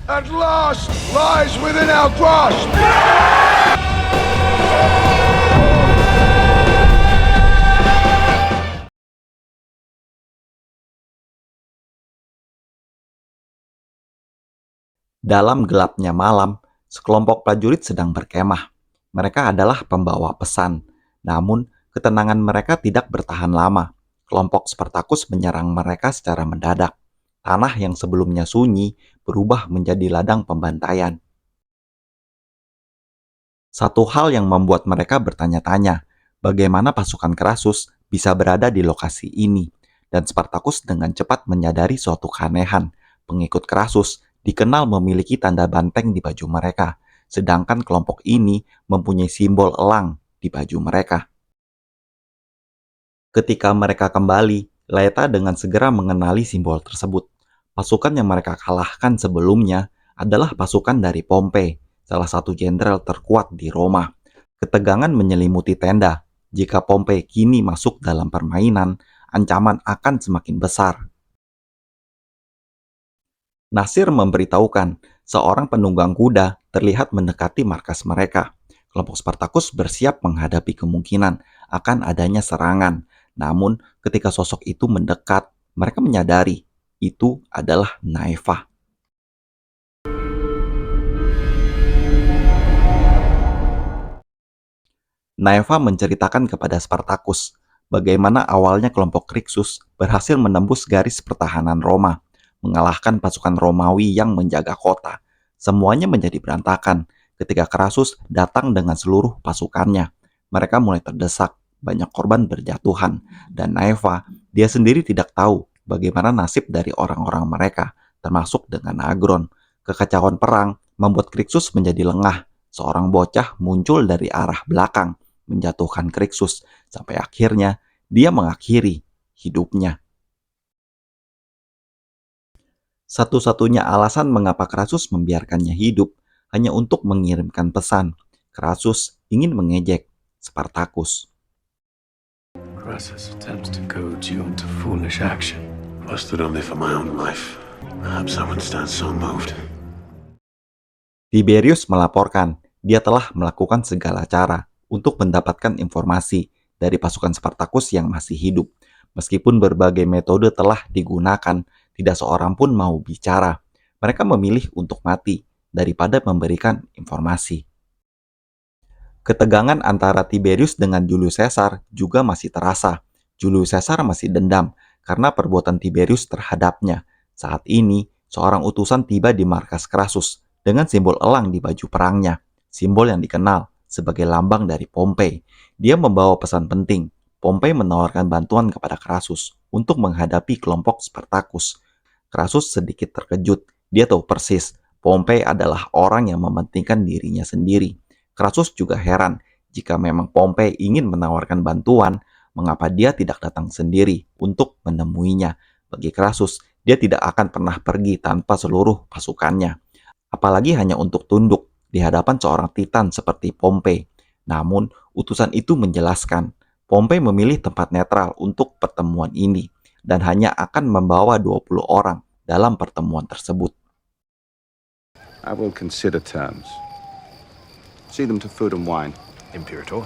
at last lies within our grasp. Dalam gelapnya malam, sekelompok prajurit sedang berkemah. Mereka adalah pembawa pesan, namun ketenangan mereka tidak bertahan lama. Kelompok Spartacus menyerang mereka secara mendadak. Tanah yang sebelumnya sunyi berubah menjadi ladang pembantaian. Satu hal yang membuat mereka bertanya-tanya, bagaimana pasukan Crassus bisa berada di lokasi ini, dan Spartacus dengan cepat menyadari suatu keanehan. Pengikut Crassus dikenal memiliki tanda banteng di baju mereka, sedangkan kelompok ini mempunyai simbol elang di baju mereka. Ketika mereka kembali, Laeta dengan segera mengenali simbol tersebut. Pasukan yang mereka kalahkan sebelumnya adalah pasukan dari Pompei, salah satu jenderal terkuat di Roma. Ketegangan menyelimuti tenda. Jika Pompei kini masuk dalam permainan, ancaman akan semakin besar. Nasir memberitahukan seorang penunggang kuda terlihat mendekati markas mereka. Kelompok Spartacus bersiap menghadapi kemungkinan akan adanya serangan. Namun, ketika sosok itu mendekat, mereka menyadari itu adalah Naeva. Naeva menceritakan kepada Spartacus bagaimana awalnya kelompok Crixus berhasil menembus garis pertahanan Roma, mengalahkan pasukan Romawi yang menjaga kota. Semuanya menjadi berantakan ketika Crassus datang dengan seluruh pasukannya. Mereka mulai terdesak, banyak korban berjatuhan, dan Naeva, dia sendiri tidak tahu bagaimana nasib dari orang-orang mereka, termasuk dengan Agron. Kekacauan perang membuat Crixus menjadi lengah. Seorang bocah muncul dari arah belakang, menjatuhkan Crixus, sampai akhirnya dia mengakhiri hidupnya. Satu-satunya alasan mengapa Crassus membiarkannya hidup hanya untuk mengirimkan pesan. Crassus ingin mengejek Spartacus. Crassus attempts to goad you into foolish action. If I stood only for my own life, perhaps I wouldn't stand so moved. Tiberius melaporkan dia telah melakukan segala cara untuk mendapatkan informasi dari pasukan Spartacus yang masih hidup. Meskipun berbagai metode telah digunakan, tidak seorang pun mau bicara. Mereka memilih untuk mati daripada memberikan informasi. Ketegangan antara Tiberius dengan Julius Caesar juga masih terasa. Julius Caesar masih dendam karena perbuatan Tiberius terhadapnya. Saat ini, seorang utusan tiba di markas Crassus dengan simbol elang di baju perangnya, simbol yang dikenal sebagai lambang dari Pompei. Dia membawa pesan penting. Pompei menawarkan bantuan kepada Crassus untuk menghadapi kelompok Spartacus. Crassus sedikit terkejut. Dia tahu persis Pompei adalah orang yang mementingkan dirinya sendiri. Crassus juga heran jika memang Pompei ingin menawarkan bantuan, mengapa dia tidak datang sendiri untuk menemuinya. Bagi Crassus, dia tidak akan pernah pergi tanpa seluruh pasukannya, apalagi hanya untuk tunduk di hadapan seorang titan seperti Pompei. Namun, utusan itu menjelaskan, Pompei memilih tempat netral untuk pertemuan ini dan hanya akan membawa 20 orang dalam pertemuan tersebut. I will consider terms. See them to food and wine. Imperator.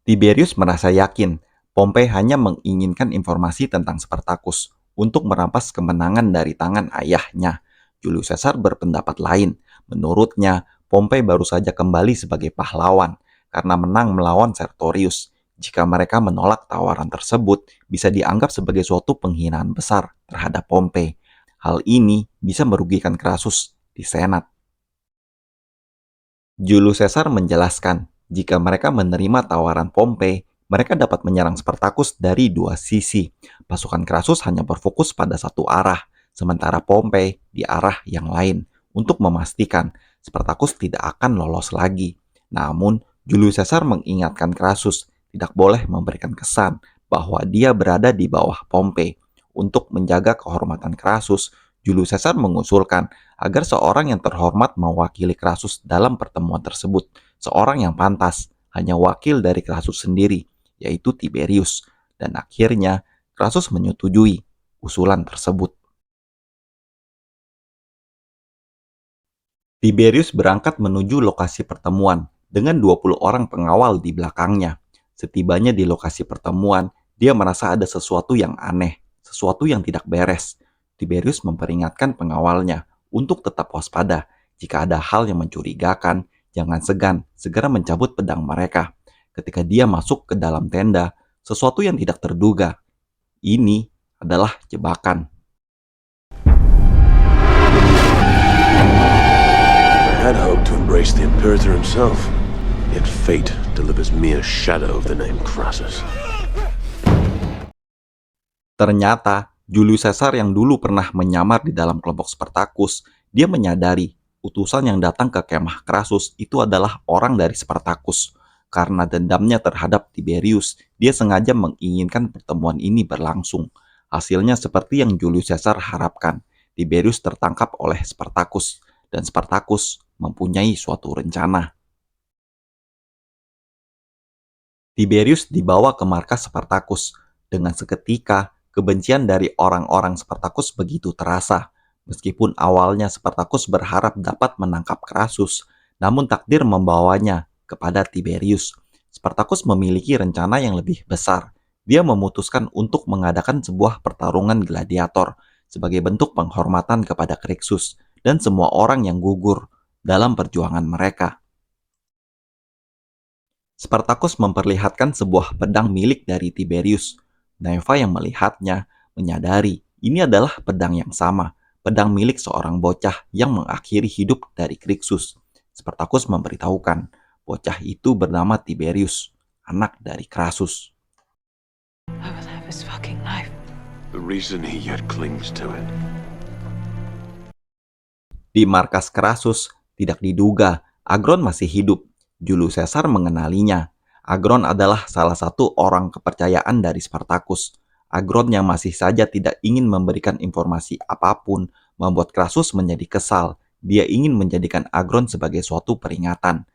Tiberius merasa yakin Pompei hanya menginginkan informasi tentang Spartacus untuk merampas kemenangan dari tangan ayahnya. Julius Caesar berpendapat lain. Menurutnya, Pompei baru saja kembali sebagai pahlawan karena menang melawan Sertorius. Jika mereka menolak tawaran tersebut, bisa dianggap sebagai suatu penghinaan besar terhadap Pompei. Hal ini bisa merugikan Crassus di Senat. Julius Caesar menjelaskan, jika mereka menerima tawaran Pompei, mereka dapat menyerang Spartacus dari dua sisi. Pasukan Crassus hanya berfokus pada satu arah, sementara Pompei di arah yang lain, untuk memastikan Spartacus tidak akan lolos lagi. Namun, Julius Caesar mengingatkan Crassus tidak boleh memberikan kesan bahwa dia berada di bawah Pompei. Untuk menjaga kehormatan Crassus, Julius Caesar mengusulkan agar seorang yang terhormat mewakili Crassus dalam pertemuan tersebut. Seorang yang pantas, hanya wakil dari Crassus sendiri, yaitu Tiberius. Dan akhirnya, Crassus menyetujui usulan tersebut. Tiberius berangkat menuju lokasi pertemuan dengan 20 orang pengawal di belakangnya. Setibanya di lokasi pertemuan, dia merasa ada sesuatu yang aneh, sesuatu yang tidak beres. Tiberius memperingatkan pengawalnya untuk tetap waspada. Jika ada hal yang mencurigakan, jangan segan, segera mencabut pedang mereka. Ketika dia masuk ke dalam tenda, sesuatu yang tidak terduga. Ini adalah jebakan. I had hoped to embrace the Imperator himself, yet fate delivers me a shadow of the name Crassus. Ternyata, Julius Caesar yang dulu pernah menyamar di dalam kelompok Spartacus, dia menyadari utusan yang datang ke kemah Crassus itu adalah orang dari Spartacus. Karena dendamnya terhadap Tiberius, dia sengaja menginginkan pertemuan ini berlangsung. Hasilnya seperti yang Julius Caesar harapkan. Tiberius tertangkap oleh Spartacus, dan Spartacus mempunyai suatu rencana. Tiberius dibawa ke markas Spartacus. Dengan seketika, kebencian dari orang-orang Spartacus begitu terasa. Meskipun awalnya Spartacus berharap dapat menangkap Crassus, namun takdir membawanya kepada Tiberius. Spartacus memiliki rencana yang lebih besar. Dia memutuskan untuk mengadakan sebuah pertarungan gladiator sebagai bentuk penghormatan kepada Crassus dan semua orang yang gugur dalam perjuangan mereka. Spartacus memperlihatkan sebuah pedang milik dari Tiberius. Neva yang melihatnya menyadari ini adalah pedang yang sama, pedang milik seorang bocah yang mengakhiri hidup dari Crassus. Spartacus memberitahukan, bocah itu bernama Tiberius, anak dari Crassus. I will have his fucking life. The reason he yet clings to it. Di markas Crassus, tidak diduga, Agron masih hidup. Julius Caesar mengenalinya. Agron adalah salah satu orang kepercayaan dari Spartacus. Agron yang masih saja tidak ingin memberikan informasi apapun membuat Crassus menjadi kesal. Dia ingin menjadikan Agron sebagai suatu peringatan.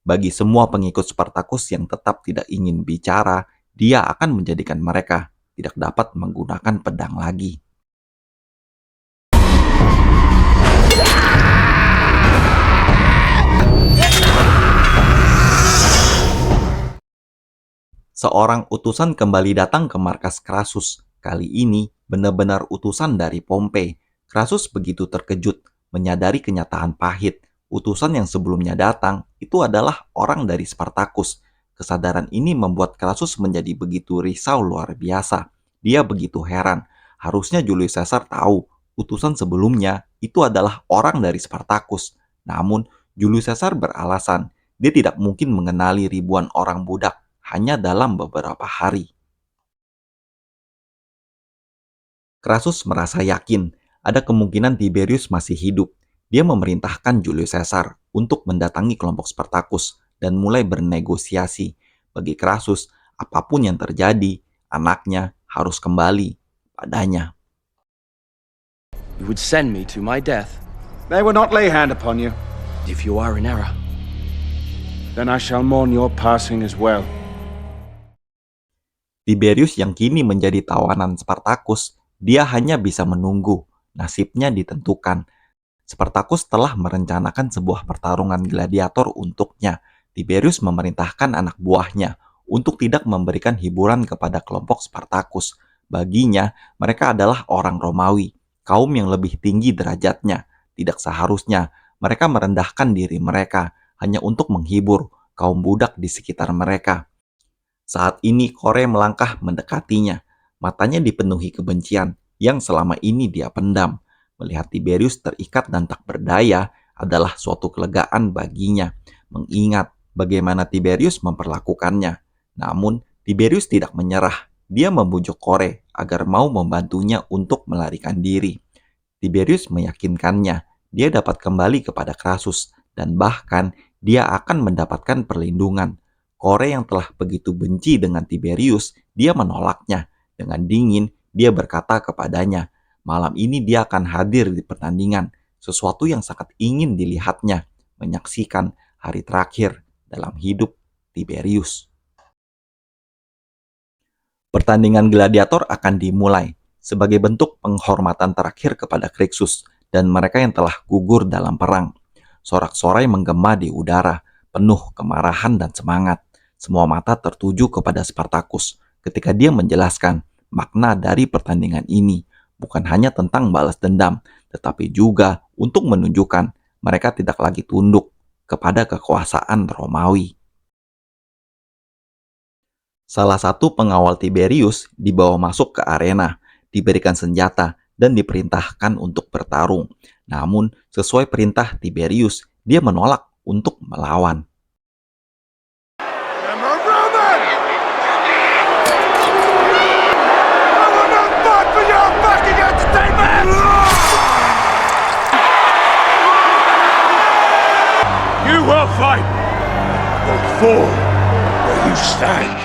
Bagi semua pengikut Spartacus yang tetap tidak ingin bicara, dia akan menjadikan mereka tidak dapat menggunakan pedang lagi. Seorang utusan kembali datang ke markas Crassus. Kali ini benar-benar utusan dari Pompei. Crassus begitu terkejut, menyadari kenyataan pahit. Utusan yang sebelumnya datang itu adalah orang dari Spartacus. Kesadaran ini membuat Crassus menjadi begitu risau luar biasa. Dia begitu heran. Harusnya Julius Caesar tahu, utusan sebelumnya itu adalah orang dari Spartacus. Namun, Julius Caesar beralasan, dia tidak mungkin mengenali ribuan orang budak hanya dalam beberapa hari. Crassus merasa yakin ada kemungkinan Tiberius masih hidup. Dia memerintahkan Julius Caesar untuk mendatangi kelompok Spartacus dan mulai bernegosiasi. Bagi Crassus, apapun yang terjadi, anaknya harus kembali padanya. You would send me to my death. They will not lay hand upon you. If you are in error, Then I shall mourn your passing as well. Tiberius yang kini menjadi tawanan Spartacus, dia hanya bisa menunggu. Nasibnya ditentukan. Spartacus telah merencanakan sebuah pertarungan gladiator untuknya. Tiberius memerintahkan anak buahnya untuk tidak memberikan hiburan kepada kelompok Spartacus. Baginya, mereka adalah orang Romawi, kaum yang lebih tinggi derajatnya. Tidak seharusnya mereka merendahkan diri mereka hanya untuk menghibur kaum budak di sekitar mereka. Saat ini Kore melangkah mendekatinya. Matanya dipenuhi kebencian yang selama ini dia pendam. Melihat Tiberius terikat dan tak berdaya adalah suatu kelegaan baginya. Mengingat bagaimana Tiberius memperlakukannya. Namun Tiberius tidak menyerah. Dia membujuk Kore agar mau membantunya untuk melarikan diri. Tiberius meyakinkannya dia dapat kembali kepada Crassus dan bahkan dia akan mendapatkan perlindungan. Kore yang telah begitu benci dengan Tiberius, dia menolaknya. Dengan dingin, dia berkata kepadanya, malam ini dia akan hadir di pertandingan, sesuatu yang sangat ingin dilihatnya, menyaksikan hari terakhir dalam hidup Tiberius. Pertandingan gladiator akan dimulai sebagai bentuk penghormatan terakhir kepada Crassus dan mereka yang telah gugur dalam perang. sorak-sorai menggema di udara, penuh kemarahan dan semangat. Semua mata tertuju kepada Spartacus ketika dia menjelaskan makna dari pertandingan ini, bukan hanya tentang balas dendam, tetapi juga untuk menunjukkan mereka tidak lagi tunduk kepada kekuasaan Romawi. Salah satu pengawal Tiberius dibawa masuk ke arena, diberikan senjata, dan diperintahkan untuk bertarung. Namun, sesuai perintah Tiberius, dia menolak untuk melawan. You will fight or fall where you stand.